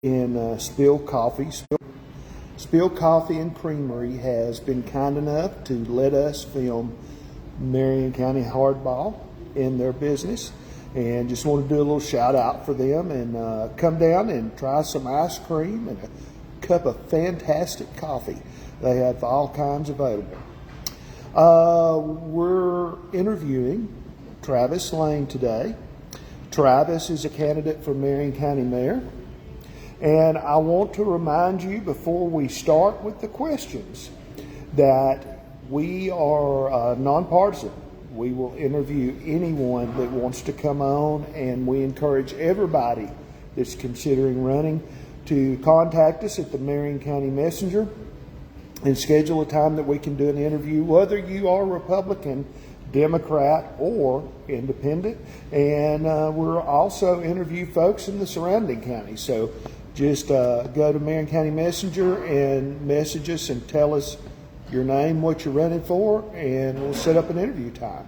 in Spill Coffee. Spill Coffee and Creamery has been kind enough to let us film Marion County Hardball in their business, and just want to do a little shout out for them and come down and try some ice cream and a cup of fantastic coffee. They have all kinds available. We're interviewing Travis Layne today. Travis is a candidate for Marion County Mayor. And I want to remind you before we start with the questions that we are nonpartisan. We will interview anyone that wants to come on, and we encourage everybody that's considering running to contact us at the Marion County Messenger and schedule a time that we can do an interview, whether you are Republican, Democrat, or Independent. And we'll also interview folks in the surrounding counties. So just go to Marion County Messenger and message us and tell us your name, what you're running for, and we'll set up an interview time.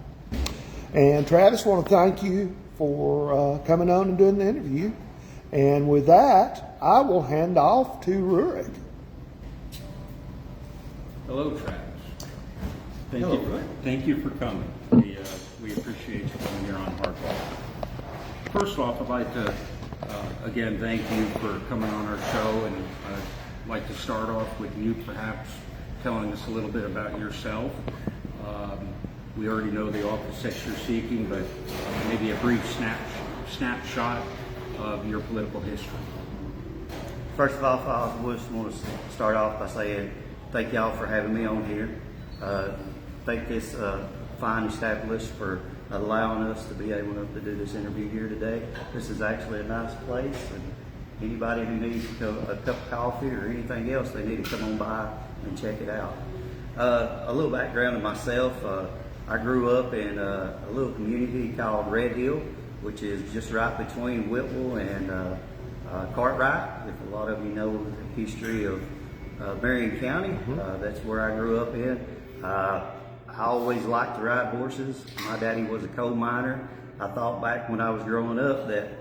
And Travis, I want to thank you for coming on and doing the interview. And with that, I will hand off to Rurik. Hello, Travis. Thank you for coming. We appreciate you coming here on Hardball. First off, I'd like to again thank you for coming on our show, and I'd like to start off with you perhaps telling us a little bit about yourself. We already know the office that you're seeking, but maybe a brief snapshot of your political history. First of all, I just want to start off by saying thank y'all for having me on here. Thank this fine establishment for allowing us to be able to do this interview here today. This is actually a nice place, and anybody who needs a cup of coffee or anything else, they need to come on by and check it out. A little background of myself. I grew up in a little community called Red Hill, which is just right between Whitwell and Cartwright. If a lot of you know the history of Marion County, that's where I grew up in. I always liked to ride horses. My daddy was a coal miner. I thought back when I was growing up that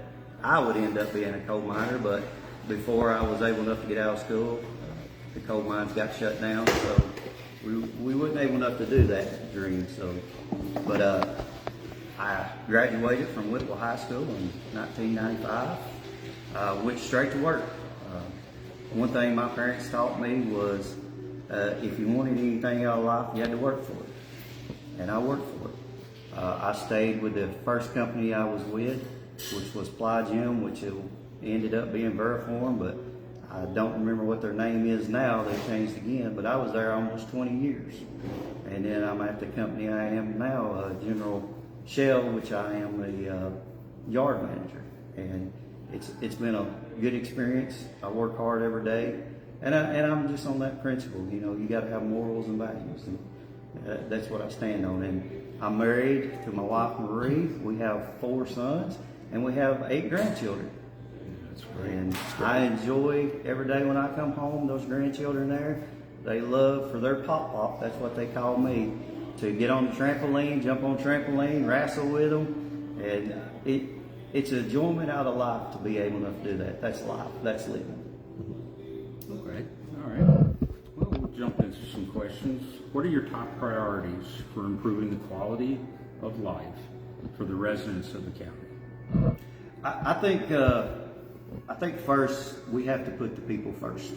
I would end up being a coal miner, but before I was able enough to get out of school, the coal mines got shut down, so we wasn't able enough to do that dream. But I graduated from Whitwell High School in 1995. Went straight to work. One thing my parents taught me was if you wanted anything out of life, you had to work for it. And I worked for it. I stayed with the first company I was with, which was Ply Gym, which it ended up being Verifone, but I don't remember what their name is now. They changed again, but I was there almost 20 years. And then I'm at the company I am now, General Shell, which I am the yard manager. And it's been a good experience. I work hard every day, and I'm just on that principle. You know, you got to have morals and values, and that's what I stand on. And I'm married to my wife Marie. We have 4 sons, and we have 8 grandchildren. That's great. And I enjoy every day when I come home. Those grandchildren there, they love for their pop. That's what they call me. To get on the trampoline, jump on trampoline, wrestle with them, and it's a enjoyment out of life to be able to do that. That's life. That's living. Okay. All right. Well, we'll jump into some questions. What are your top priorities for improving the quality of life for the residents of the county? I think first we have to put the people first.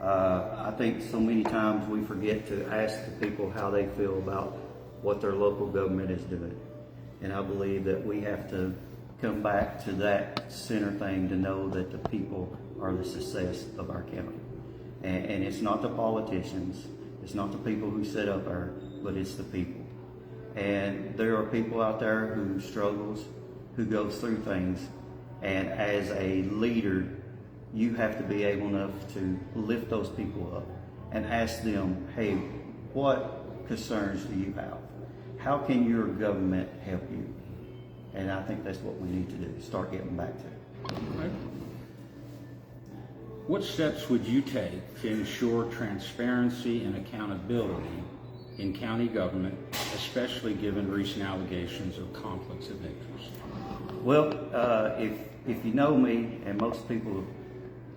I think so many times we forget to ask the people how they feel about what their local government is doing. And I believe that we have to come back to that center thing to know that the people are the success of our county. And it's not the politicians, it's not the people who sit up there, but it's the people. And there are people out there who struggles, who goes through things. And as a leader, you have to be able enough to lift those people up and ask them, hey, what concerns do you have? How can your government help you? And I think that's what we need to do, start getting back to it. Okay. What steps would you take to ensure transparency and accountability in county government, especially given recent allegations of conflicts of interest? Well, if you know me, and most people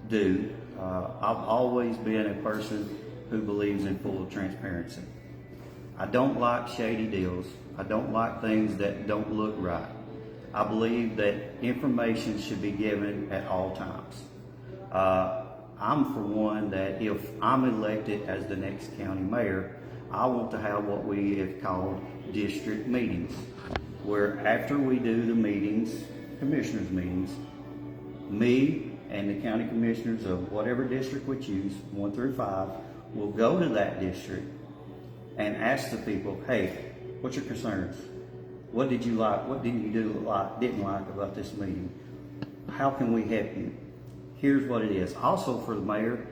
do, I've always been a person who believes in full transparency. I don't like shady deals. I don't like things that don't look right. I believe that information should be given at all times. I'm for one that if I'm elected as the next county mayor, I want to have what we have called district meetings, where after we do the meetings, commissioners meetings, me and the county commissioners of whatever district we choose, 1 through 5, will go to that district and ask the people, hey, what's your concerns? What did you like? What didn't you didn't like about this meeting? How can we help you? Here's what it is. Also for the mayor,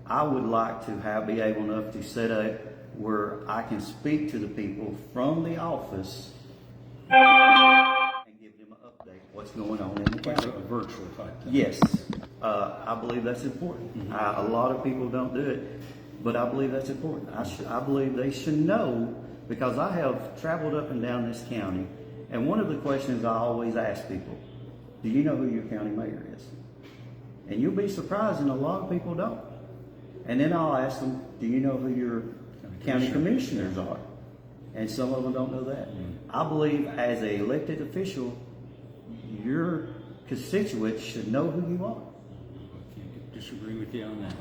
I would like to be able enough to set up where I can speak to the people from the office and give them an update what's going on in the county. A virtual type thing. Yes, I believe that's important. A lot of people don't do it, but I believe that's important. I believe they should know, because I have traveled up and down this county, and one of the questions I always ask people, do you know who your county mayor is? And you'll be surprised, and a lot of people don't. And then I'll ask them, do you know who your county commissioners are? And some of them don't know that. I believe as an elected official, your constituents should know who you are. I can't disagree with you on that.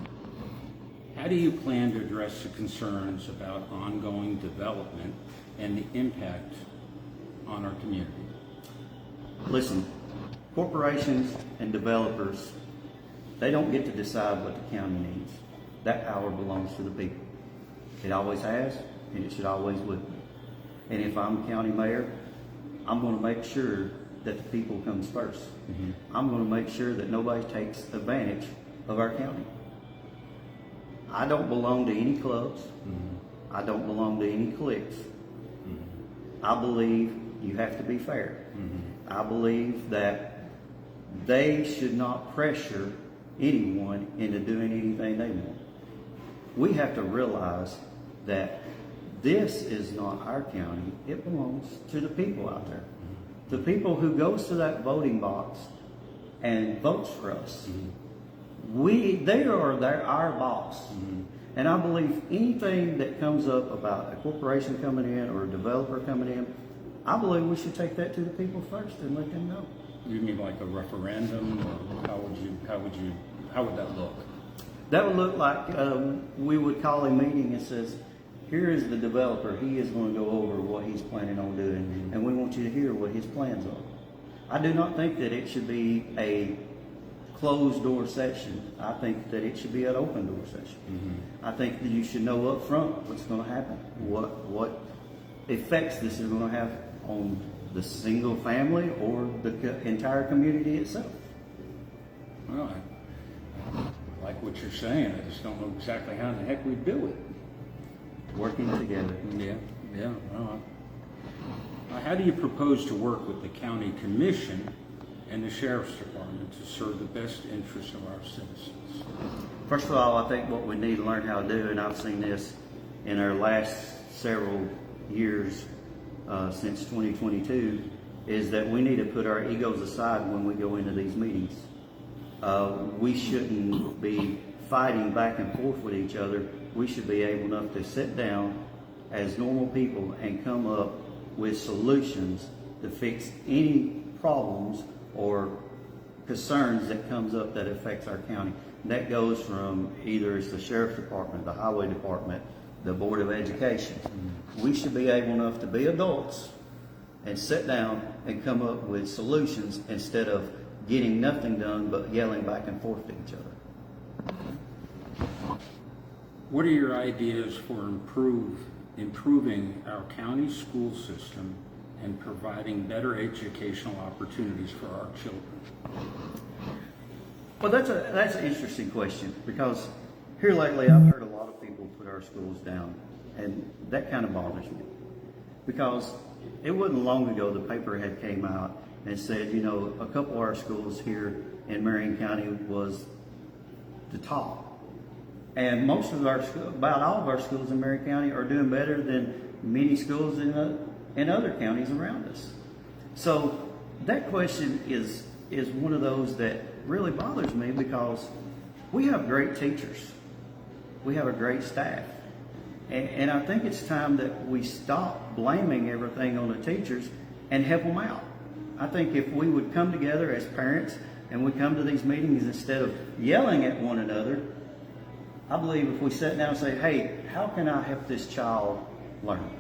How do you plan to address the concerns about ongoing development and the impact on our community? Listen, corporations and developers, they don't get to decide what the county needs. That power belongs to the people. It always has, and it should always will. And if I'm county mayor, I'm going to make sure that the people comes first. I'm going to make sure that nobody takes advantage of our county. I don't belong to any clubs. I don't belong to any cliques. I believe you have to be fair. I believe that they should not pressure anyone into doing anything they want. We have to realize that this is not our county. It belongs to the people out there. The people who goes to that voting box and votes for us. They are our boss. And I believe anything that comes up about a corporation coming in or a developer coming in, I believe we should take that to the people first and let them know. You mean like a referendum, or how would that look? That would look like we would call a meeting and says, here is the developer. He is going to go over what he's planning on doing, and we want you to hear what his plans are. I do not think that it should be a closed door session. I think that it should be an open door session. I think that you should know up front what's going to happen, what effects this is going to have on the single family or the entire community itself. Well, I like what you're saying. I just don't know exactly how in the heck we do it. Working together. Yeah. Well, how do you propose to work with the county commission and the sheriff's department to serve the best interests of our citizens? First of all, I think what we need to learn how to do, and I've seen this in our last several years since 2022, is that we need to put our egos aside when we go into these meetings. We shouldn't be fighting back and forth with each other. We should be able enough to sit down as normal people and come up with solutions to fix any problems or concerns that comes up that affects our county. That goes from either it's the sheriff's department, the highway department, the board of education. We should be able enough to be adults and sit down and come up with solutions instead of getting nothing done but yelling back and forth to each other. What are your ideas for improving our county school system and providing better educational opportunities for our children? Well, that's an interesting question, because here lately I've heard a lot of people put our schools down, and that kind of bothers me, because it wasn't long ago the paper had came out and said, you know, a couple of our schools here in Marion County was the top. And most of about all of our schools in Marion County are doing better than many schools in other counties around us. So that question is one of those that really bothers me, because we have great teachers. We have a great staff. And I think it's time that we stop blaming everything on the teachers and help them out. I think if we would come together as parents and we come to these meetings instead of yelling at one another, I believe if we sit down and say, hey, how can I help this child learn?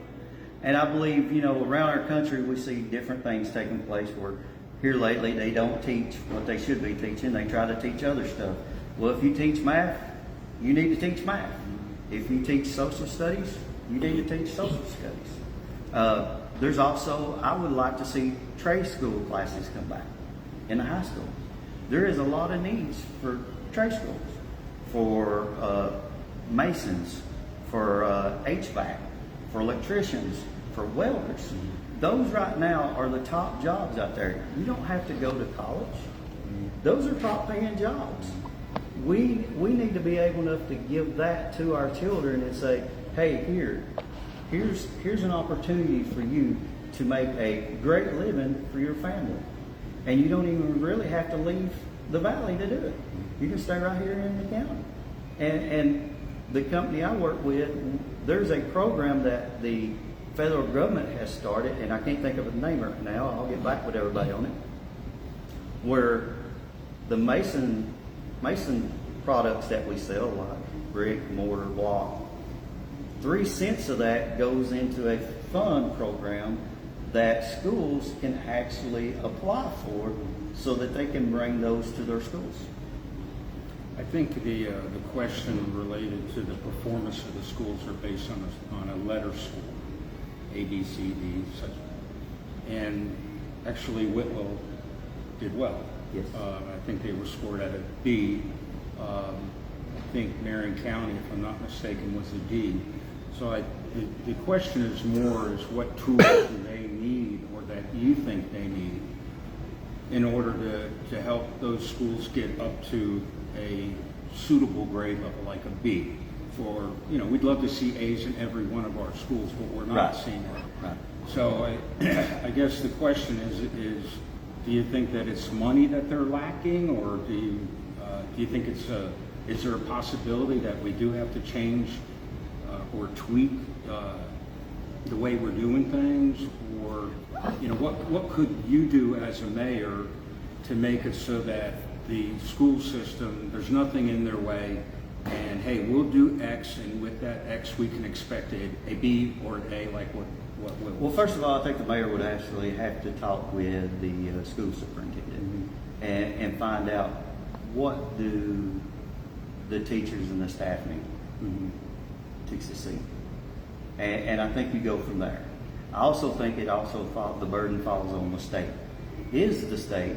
And I believe, around our country we see different things taking place where here lately they don't teach what they should be teaching. They try to teach other stuff. Well, if you teach math, you need to teach math. If you teach social studies, you need to teach social studies. There's also, I would like to see trade school classes come back in the high school. There is a lot of needs for trade schools, for masons, for HVAC, for electricians, for welders. Those right now are the top jobs out there. You don't have to go to college. Those are top paying jobs. We need to be able enough to give that to our children and say, hey, here's an opportunity for you to make a great living for your family. And you don't even really have to leave the valley to do it. You can stay right here in the county. And the company I work with, there's a program that the federal government has started, and I can't think of a name right now. I'll get back with everybody on it, where the mason products that we sell, like brick, mortar, block, 3 cents of that goes into a fund program that schools can actually apply for so that they can bring those to their schools. I think the question related to the performance of the schools are based on a letter score, A, B, C, D, such. And actually Whitwell did well. Yes. I think they were scored at a B. I think Marion County, if I'm not mistaken, was a D. So the question is more is what tools do they need, or that you think they need, in order to help those schools get up to a suitable grade level, like a B. For, we'd love to see A's in every one of our schools, but we're not seeing that. Right. So I guess the question is do you think that it's money that they're lacking, or do you think is there a possibility that we do have to change or tweak the way we're doing things, or what could you do as a mayor to make it so that the school system, there's nothing in their way, and hey, we'll do X, and with that X we can expect a B or an A, like what will? Well, first of all, I think the mayor would actually have to talk with the school superintendent and find out what do the teachers and the staff need to succeed. And I think you go from there. I also think the burden falls on the state. Is the state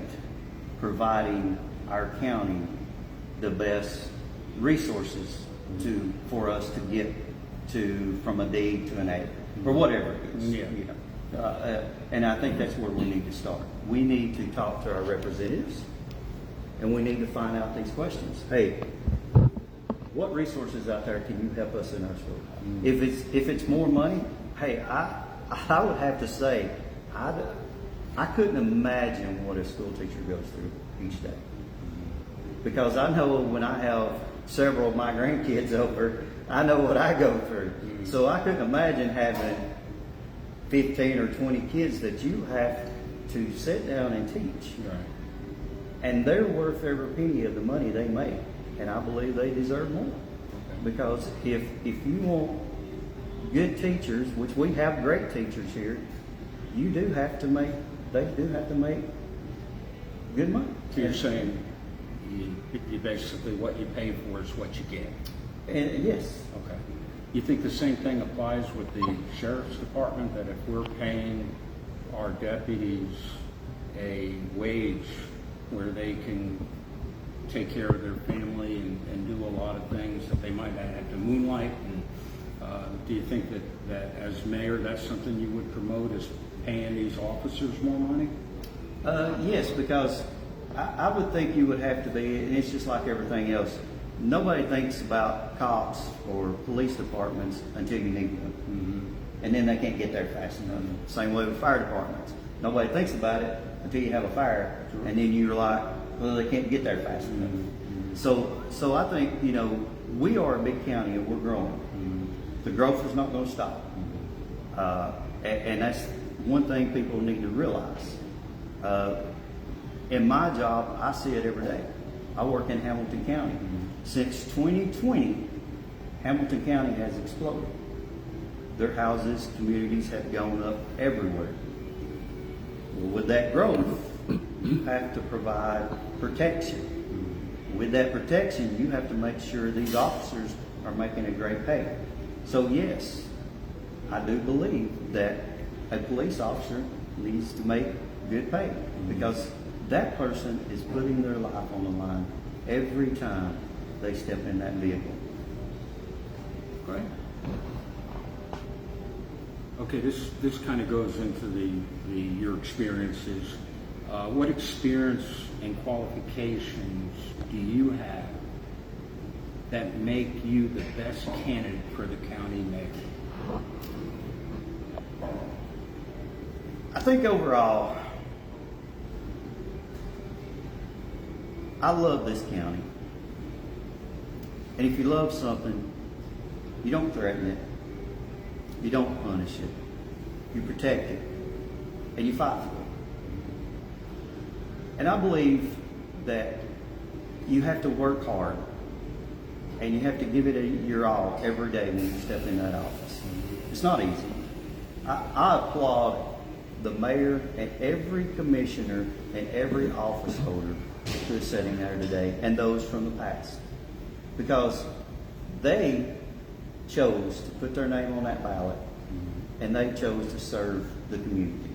providing our county the best resources for us to get to from a D to an A, or whatever it is? Yeah. And I think that's where we need to start. We need to talk to our representatives, and we need to find out these questions. Hey, what resources out there can you help us in our school? If it's more money, hey, I would have to say I couldn't imagine what a school teacher goes through each day, because I know when I have several of my grandkids over, I know what I go through. So I couldn't imagine having 15 or 20 kids that you have to sit down and teach. Right. And they're worth every penny of the money they make. And I believe they deserve more. Because if you want good teachers, which we have great teachers here, they do have to make good money. So you're saying you basically what you pay for is what you get. And yes. Okay. You think the same thing applies with the sheriff's department, that if we're paying our deputies a wage where they can take care of their family and do a lot of things that they might not have to moonlight, and do you think that as mayor that's something you would promote, is paying these officers more money? Yes, because I would think you would have to be, and it's just like everything else. Nobody thinks about cops or police departments until you need them. And then they can't get there fast enough. Same way with fire departments. Nobody thinks about it until you have a fire, and then you're like, well, they can't get there fast enough. So I think, you know, we are a big county and we're growing. The growth is not going to stop. And that's one thing people need to realize. In my job, I see it every day. I work in Hamilton County. Since 2020, Hamilton County has exploded. Their houses, communities have gone up everywhere. Well, with that growth, you have to provide protection. With that protection, you have to make sure these officers are making a great pay. So yes, I do believe that a police officer needs to make good pay because that person is putting their life on the line every time they step in that vehicle. Great. Okay, this kind of goes into your experiences. What experience and qualifications do you have that make you the best candidate for the county mayor? I think overall, I love this county. And if you love something, you don't threaten it, you don't punish it, you protect it, and you fight for it. And I believe that you have to work hard and you have to give it your all every day when you step in that office. It's not easy. I applaud the mayor and every commissioner and every office holder who is sitting there today and those from the past because they chose to put their name on that ballot and they chose to serve the community.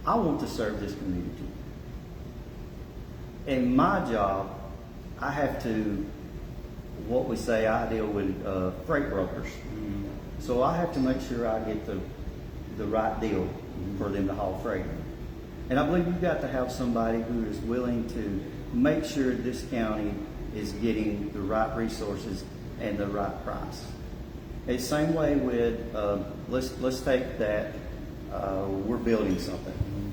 I want to serve this community. In my job, I have to, what we say, I deal with freight brokers. So I have to make sure I get the right deal for them to haul freight. And I believe you've got to have somebody who is willing to make sure this county is getting the right resources and the right price. It's the same way with, let's take that, we're building something,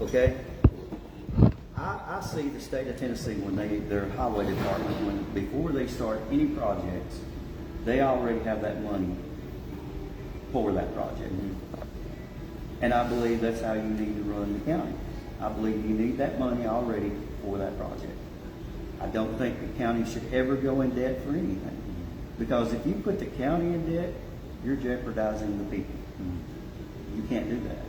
okay? I see the state of Tennessee when their highway department, before they start any projects, they already have that money for that project. And I believe that's how you need to run the county. I believe you need that money already for that project. I don't think the county should ever go in debt for anything. Because if you put the county in debt, you're jeopardizing the people. You can't do that.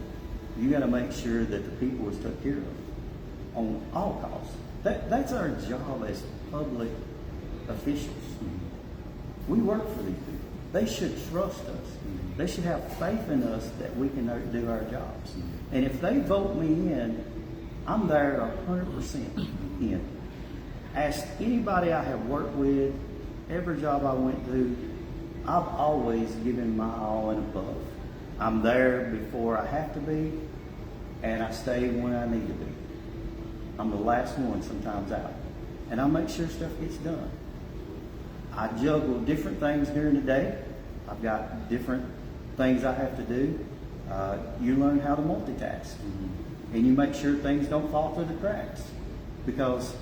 You got to make sure that the people is taken care of on all costs. That's our job as public officials. We work for these people. They should trust us. They should have faith in us that we can do our jobs. And if they vote me in, I'm there 100% in. Ask anybody I have worked with, every job I went to, I've always given my all and above. I'm there before I have to be, and I stay when I need to be. I'm the last one sometimes out. And I make sure stuff gets done. I juggle different things during the day. I've got different things I have to do. You learn how to multitask. And you make sure things don't fall through the cracks. Because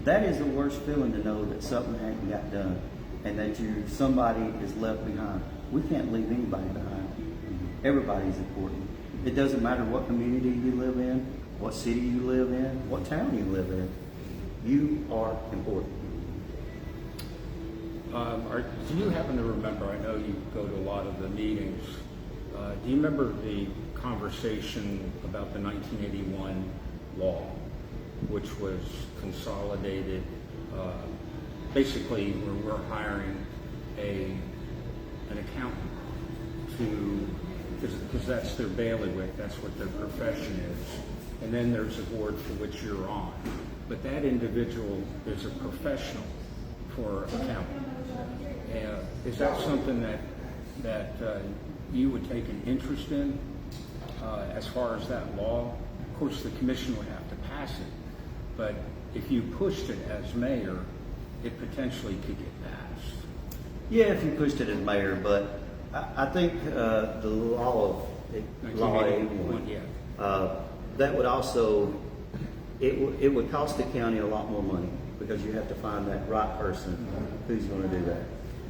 that is the worst feeling, to know that something hasn't got done and that somebody is left behind. We can't leave anybody behind. Everybody's important. It doesn't matter what community you live in, what city you live in, what town you live in. You are important. Do you happen to remember, I know you go to a lot of the meetings, do you remember the conversation about the 1981 law, which was consolidated, basically where we're hiring an accountant because that's their bailiwick, that's what their profession is. And then there's a board for which you're on. But that individual is a professional for accounting. Is that something that you would take an interest in as far as that law? Of course, the commission would have to pass it, but if you pushed it as mayor, it potentially could get passed. Yeah, if you pushed it as mayor, but I think the law 81, that would also, it would cost the county a lot more money because you have to find that right person who's going to do that.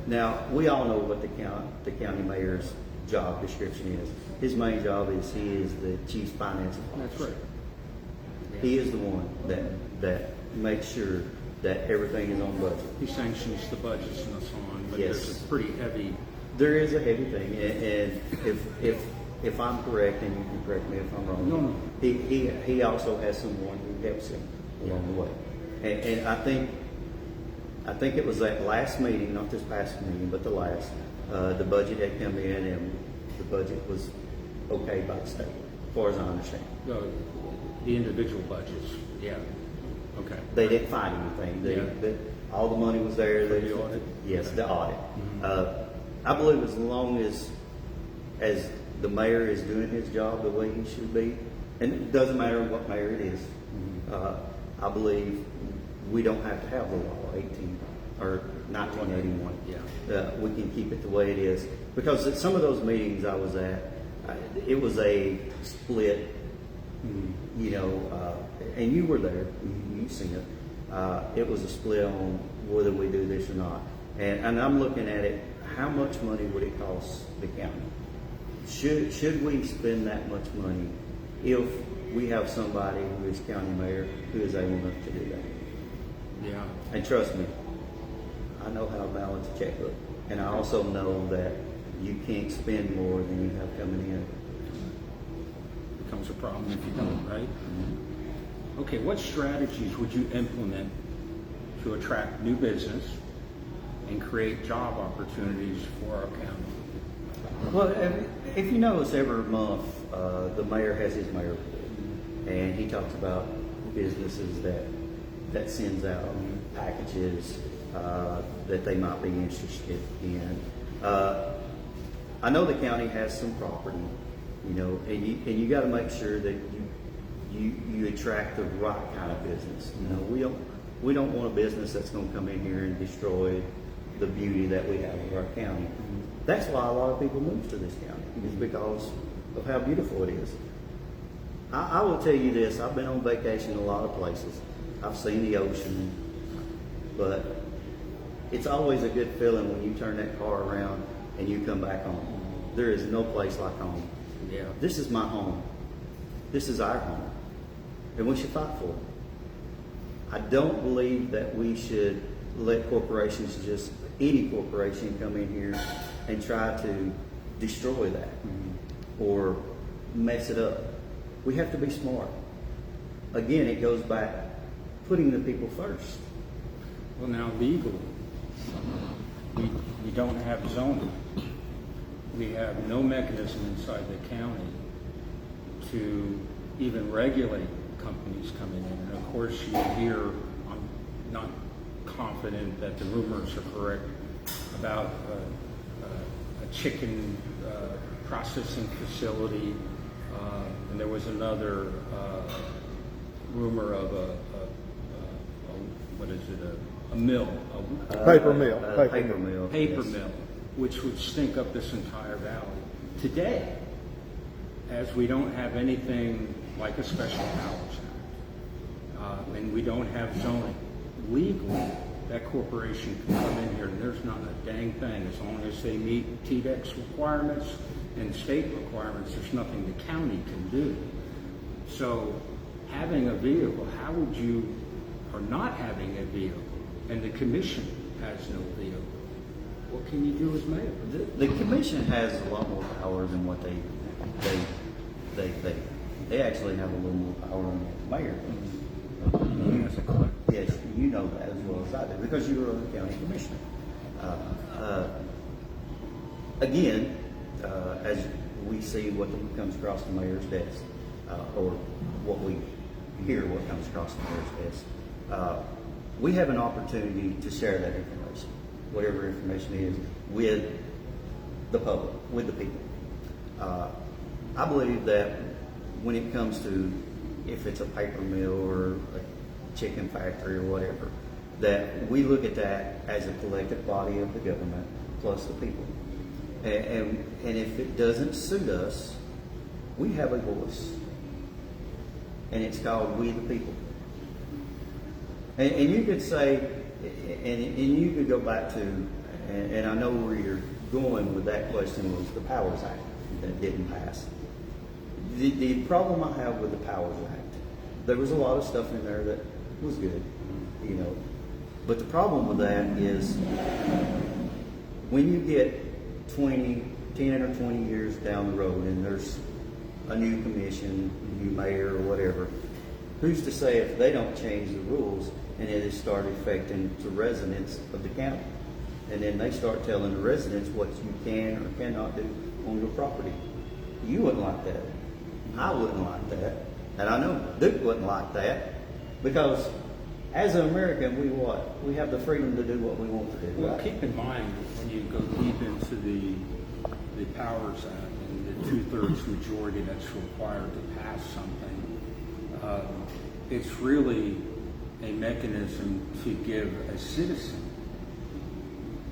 Now, we all know what the county mayor's job description is. His main job is he is the chief financial officer. That's right. He is the one that makes sure that everything is on budget. He sanctions the budgets and so on, but Yes. there's a pretty heavy. There is a heavy thing, and if I'm correct, and you can correct me if I'm wrong. No. He also has someone who helps him along the way, and I think it was that last meeting, not this past meeting, but the last. The budget had come in, and the budget was okayed by the state, as far as I understand. The individual budgets, yeah. Okay. They didn't find anything. All the money was there. For the audit? Yes, the audit. I believe as long as the mayor is doing his job the way he should be, and it doesn't matter what mayor it is, I believe we don't have to have the law 1981. Yeah. We can keep it the way it is, because at some of those meetings I was at, it was a split. You know, and you were there. You've seen it. It was a split on whether we do this or not. And I'm looking at it. How much money would it cost the county? Should we spend that much money if we have somebody who is county mayor who is able enough to do that? Yeah. And trust me, I know how to balance a checkbook, and I also know that you can't spend more than you have coming in. Becomes a problem if you don't, right? Okay, what strategies would you implement to attract new business and create job opportunities for our county? Well, if you notice, every month the mayor has his mayor report, and he talks about businesses that sends out packages that they might be interested in. I know the county has some property, you know, and you got to make sure that you attract the right kind of business. You know, we don't want a business that's going to come in here and destroy the beauty that we have of our county. That's why a lot of people move to this county, is because of how beautiful it is. I will tell you this: I've been on vacation in a lot of places. I've seen the ocean, but it's always a good feeling when you turn that car around and you come back home. There is no place like home. Yeah. This is my home. This is our home. And we should fight for it. I don't believe that we should let corporations, just any corporation, come in here and try to destroy that or mess it up. We have to be smart. Again, it goes back putting the people first. Well, now legally, we don't have zoning. We have no mechanism inside the county to even regulate companies coming in. And of course, you hear, I'm not confident that the rumors are correct, about a chicken processing facility, and there was another rumor of a mill, Paper mill. Paper mill. which would stink up this entire valley. Today, as we don't have anything like a special powers act, and we don't have zoning, legally, that corporation can come in here and there's not a dang thing. As long as they meet TDEX requirements and state requirements, there's nothing the county can do. So having a vehicle, how would you, or not having a vehicle, and the commission has no vehicle, what can you do as mayor? The commission has a lot more power than what they they actually have a little more power than the mayor. As a collector. Yes, you know that as well as I do, because you were a county commissioner. Again, as we see what comes across the mayor's desk, or what we hear what comes across the mayor's desk, we have an opportunity to share that information, whatever information is, with the public, with the people. I believe that when it comes to, if it's a paper mill or a chicken factory or whatever, that we look at that as a collective body of the government plus the people. And if it doesn't suit us, we have a voice. and it's called We the People. And you could say, and you could go back to, and I know where you're going with that question, was the Powers Act that didn't pass. The problem I have with the Powers Act, there was a lot of stuff in there that was good, you know, but the problem with that is when you get 10 or 20 years down the road and there's a new commission, new mayor or whatever, who's to say if they don't change the rules and it has started affecting the residents of the county? And then they start telling the residents what you can or cannot do on your property. You wouldn't like that. I wouldn't like that. And I know Duke wouldn't like that, because as an American, we have the freedom to do what we want to do. Well, right? keep in mind, when you go deep into the Powers Act and the 2/3 majority that's required to pass something, it's really a mechanism to give a citizen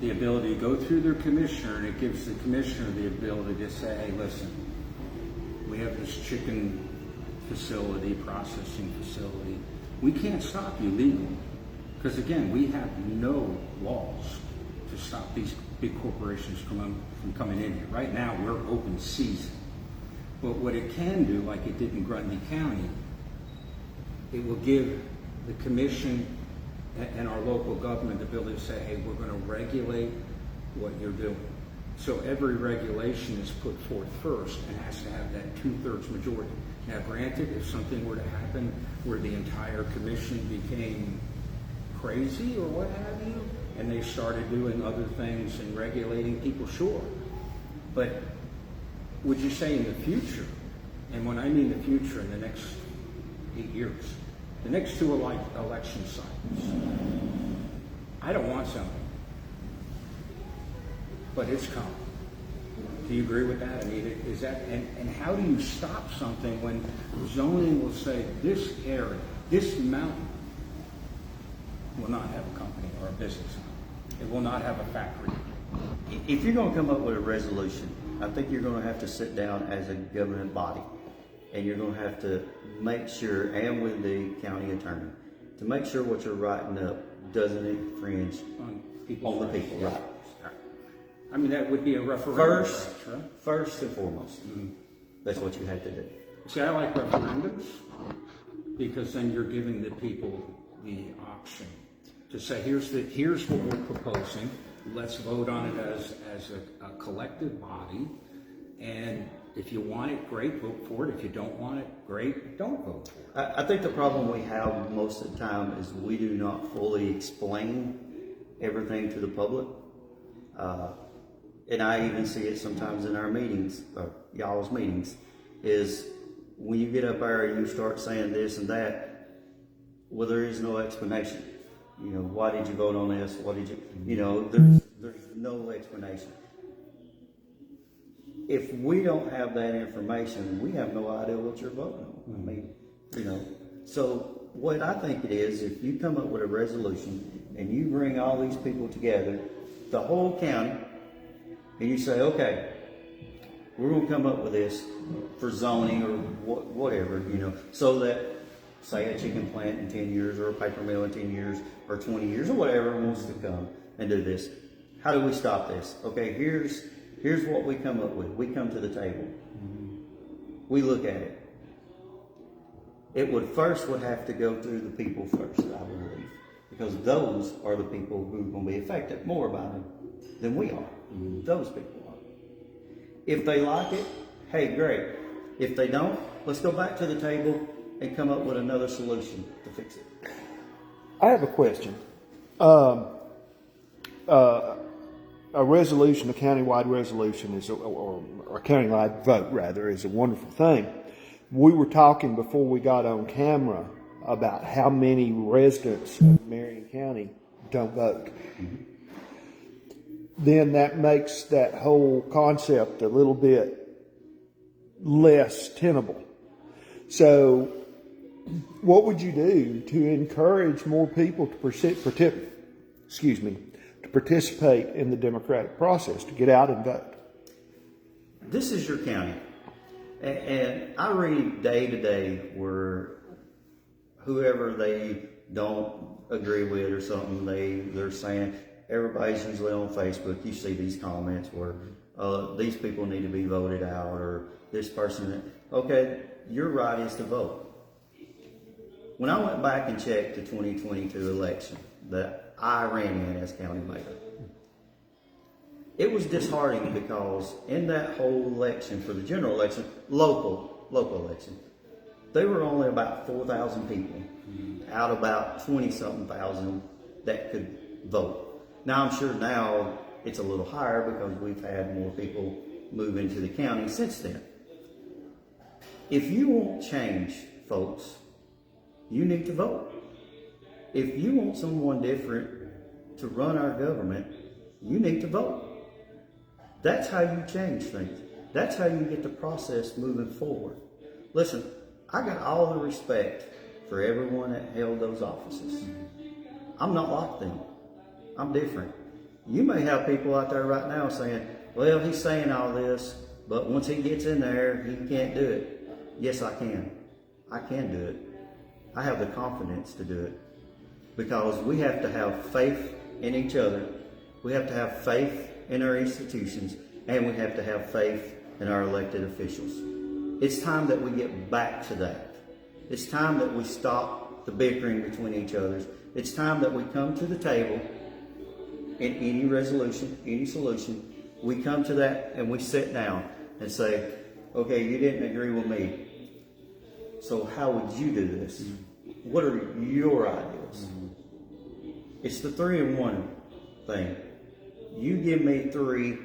the ability to go through their commissioner, and it gives the commissioner the ability to say, hey, listen, we have this chicken facility, processing facility. We can't stop you legally, because again, we have no laws to stop these big corporations from coming in here. Right now, we're open season. But what it can do, like it did in Grundy County, it will give the commission and our local government the ability to say, hey, we're going to regulate what you're doing. So every regulation is put forth first and has to have that 2/3 majority. Now, granted, if something were to happen where the entire commission became crazy or what have you, and they started doing other things and regulating people, sure. But would you say in the future, and when I mean the future, in the next 8 years, the next 2 election cycles, I don't want something, but it's coming. Do you agree with that? I mean, is that, and how do you stop something when zoning will say this area, this mountain will not have a company or a business on it. It will not have a factory. If you're going to come up with a resolution, I think you're going to have to sit down as a government body, and you're going to have to make sure, and with the county attorney, to make sure what you're writing up doesn't infringe on the people, right? I mean, that would be a referendum. First and foremost, that's what you have to do. See, I like referendums because then you're giving the people the option to say, here's what we're proposing. Let's vote on it as a collective body. And if you want it, great, vote for it. If you don't want it, great, don't vote for it. I think the problem we have most of the time is we do not fully explain everything to the public. And I even see it sometimes in our meetings, or y'all's meetings, is when you get up there and you start saying this and that, well, there is no explanation. You know, why did you vote on this? What did you know, there's no explanation. If we don't have that information, we have no idea what you're voting on. I mean, you know, so what I think it is, if you come up with a resolution and you bring all these people together, the whole county, and you say, okay, we're going to come up with this for zoning or whatever, you know, so that, say, a chicken plant in 10 years or a paper mill in 10 years or 20 years or whatever wants to come and do this. How do we stop this? Okay, here's what we come up with. We come to the table. We look at it. It would have to go through the people first, I believe, because those are the people who are going to be affected more by it than we are. Those people are. If they like it, hey, great. If they don't, let's go back to the table and come up with another solution to fix it. I have a question. A resolution, a countywide resolution, or a countywide vote rather, is a wonderful thing. We were talking before we got on camera about how many residents of Marion County don't vote. Then that makes that whole concept a little bit less tenable. So what would you do to encourage more people to participate in the democratic process, to get out and vote? This is your county. And I read day to day where whoever they don't agree with or something, they're saying, everybody's usually on Facebook, you see these comments where these people need to be voted out, or this person, okay, your right is to vote. When I went back and checked the 2022 election that I ran in as county mayor, it was disheartening because in that whole election, for the general election, local election, there were only about 4,000 people out of about 20-something thousand that could vote. Now I'm sure now it's a little higher because we've had more people move into the county since then. If you want change, folks, you need to vote. If you want someone different to run our government, you need to vote. That's how you change things. That's how you get the process moving forward. Listen, I got all the respect for everyone that held those offices. I'm not like them. I'm different. You may have people out there right now saying, well, he's saying all this, but once he gets in there, he can't do it. Yes, I can. I can do it. I have the confidence to do it because we have to have faith in each other. We have to have faith in our institutions, and we have to have faith in our elected officials. It's time that we get back to that. It's time that we stop the bickering between each other. It's time that we come to the table in any resolution, any solution. We come to that and we sit down and say, okay, you didn't agree with me. So how would you do this? What are your ideas? It's the 3-in-1 thing. You give me 3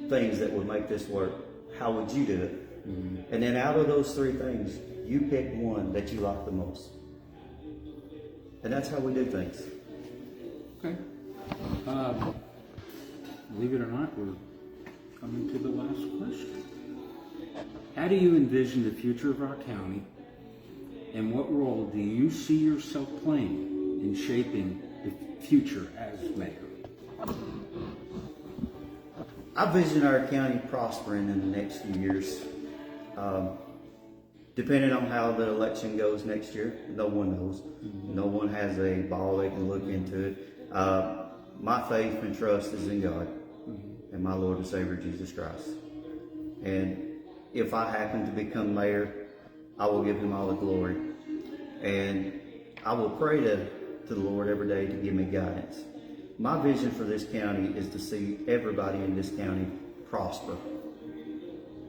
things that would make this work. How would you do it? And then out of those 3 things, you pick one that you like the most. And that's how we do things. Okay. Believe it or not, we're coming to the last question. How do you envision the future of our county, and what role do you see yourself playing in shaping the future as mayor? I vision our county prospering in the next few years. Depending on how the election goes next year, no one knows. No one has a ball they can look into it. My faith and trust is in God and my Lord and Savior Jesus Christ. And if I happen to become mayor, I will give him all the glory. And I will pray to the Lord every day to give me guidance. My vision for this county is to see everybody in this county prosper.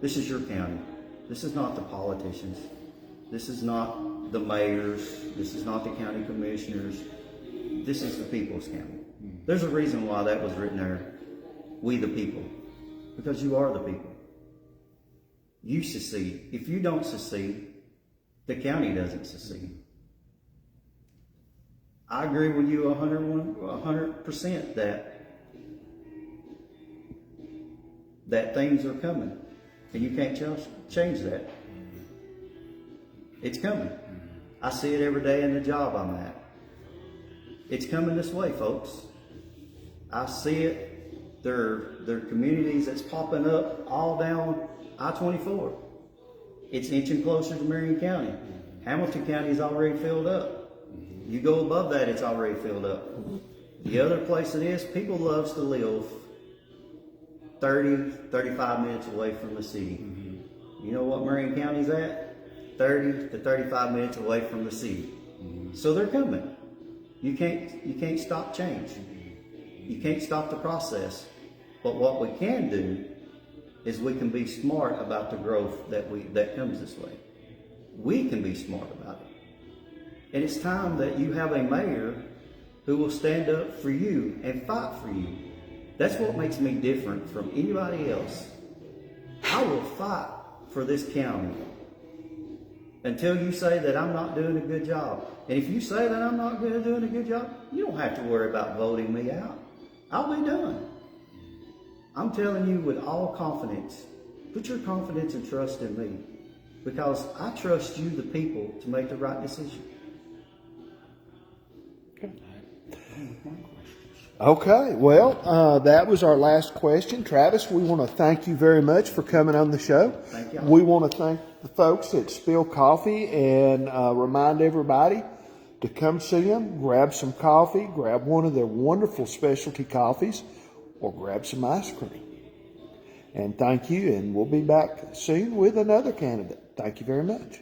This is your county. This is not the politicians. This is not the mayors. This is not the county commissioners. This is the people's county. There's a reason why that was written there, we the people, because you are the people. You succeed. If you don't succeed, the county doesn't succeed. I agree with you 100% that things are coming, and you can't change that. It's coming. I see it every day in the job I'm at. It's coming this way, folks. I see it. There are communities that's popping up all down I-24. It's inching closer to Marion County. Hamilton County is already filled up. You go above that, it's already filled up. The other place it is, people loves to live 30, 35 minutes away from the city. You know what Marion County's at? 30 to 35 minutes away from the city. So they're coming. You can't stop change. You can't stop the process. But what we can do is we can be smart about the growth that comes this way. We can be smart about it. And it's time that you have a mayor who will stand up for you and fight for you. That's what makes me different from anybody else. I will fight for this county until you say that I'm not doing a good job. And if you say that I'm not doing a good job, you don't have to worry about voting me out. I'll be done. I'm telling you with all confidence, put your confidence and trust in me, because I trust you, the people, to make the right decision. Okay. More questions. Okay, well, that was our last question. Travis, we want to thank you very much for coming on the show. Thank you. We want to thank the folks at Spill Coffee and remind everybody to come see them, grab some coffee, grab one of their wonderful specialty coffees, or grab some ice cream. And thank you, and we'll be back soon with another candidate. Thank you very much.